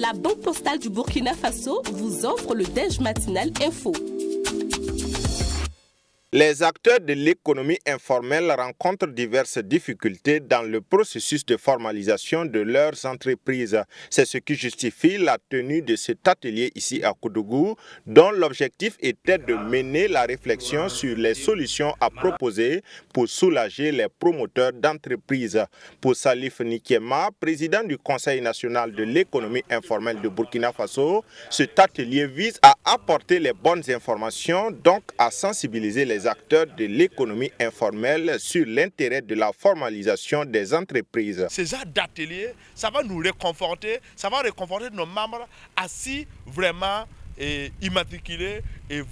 La Banque Postale du Burkina Faso vous offre le Déj Matinal Info. Les acteurs de l'économie informelle rencontrent diverses difficultés dans le processus de formalisation de leurs entreprises. C'est ce qui justifie la tenue de cet atelier ici à Koudougou, dont l'objectif était de mener la réflexion sur les solutions à proposer pour soulager les promoteurs d'entreprises. Pour Salif Nikiema, président du Conseil national de l'économie informelle de Burkina Faso, cet atelier vise à apporter les bonnes informations, donc à sensibiliser les acteurs de l'économie informelle sur l'intérêt de la formalisation des entreprises. Ces genres d'ateliers, ça va nous réconforter, ça va réconforter nos membres assis vraiment immatriculés et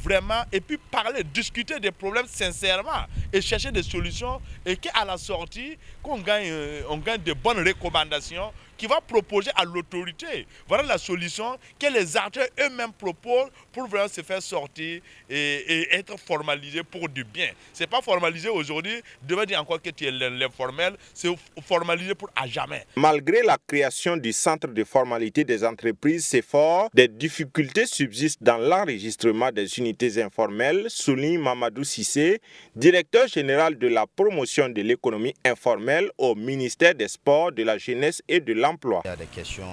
puis parler, discuter des problèmes sincèrement et chercher des solutions et qu'à la sortie, on gagne de bonnes recommandations qui va proposer à l'autorité. Voilà la solution que les acteurs eux-mêmes proposent pour vraiment se faire sortir et être formalisés pour du bien. Ce n'est pas formalisé aujourd'hui, demain dire encore que tu es l'informel, c'est formalisé pour à jamais. Malgré la création du centre de formalité des entreprises CEFOR, des difficultés subsistent dans l'enregistrement des unités informelles, souligne Mamadou Sissé, directeur général de la promotion de l'économie informelle au ministère des Sports, de la Jeunesse et de l'Emploi. Il y a des questions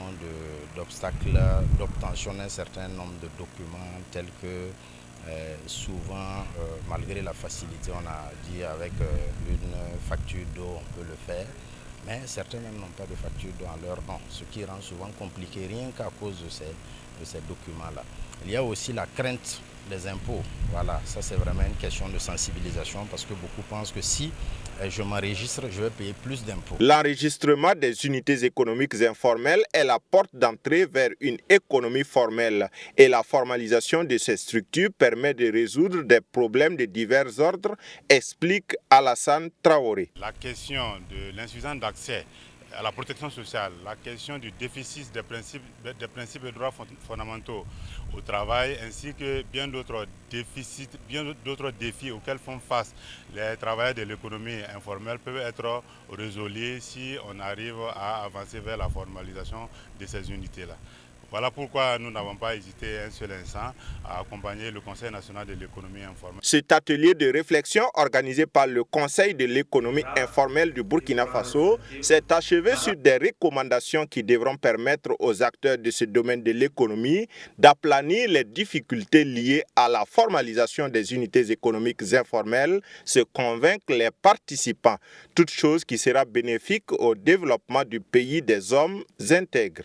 d'obstacles d'obtention d'un certain nombre de documents tels que souvent, malgré la facilité, on a dit avec une facture d'eau, on peut le faire. Mais certains même n'ont pas de facture d'eau en leur nom, ce qui rend souvent compliqué rien qu'à cause de ces documents-là. Il y a aussi la crainte des impôts. Voilà, ça c'est vraiment une question de sensibilisation parce que beaucoup pensent que si je m'enregistre, je vais payer plus d'impôts. L'enregistrement des unités économiques informelles est la porte d'entrée vers une économie formelle et la formalisation de ces structures permet de résoudre des problèmes de divers ordres, explique Alassane Traoré. La question de l'insuffisance d'accès à la protection sociale, la question du déficit des principes et droits fondamentaux au travail, ainsi que bien d'autres défis auxquels font face les travailleurs de l'économie informelle peuvent être résolus si on arrive à avancer vers la formalisation de ces unités-là. Voilà pourquoi nous n'avons pas hésité un seul instant à accompagner le Conseil national de l'économie informelle. Cet atelier de réflexion organisé par le Conseil de l'économie informelle du Burkina Faso s'est achevé sur des recommandations qui devront permettre aux acteurs de ce domaine de l'économie d'aplanir les difficultés liées à la formalisation des unités économiques informelles, se convaincent les participants, toute chose qui sera bénéfique au développement du pays des hommes intègres.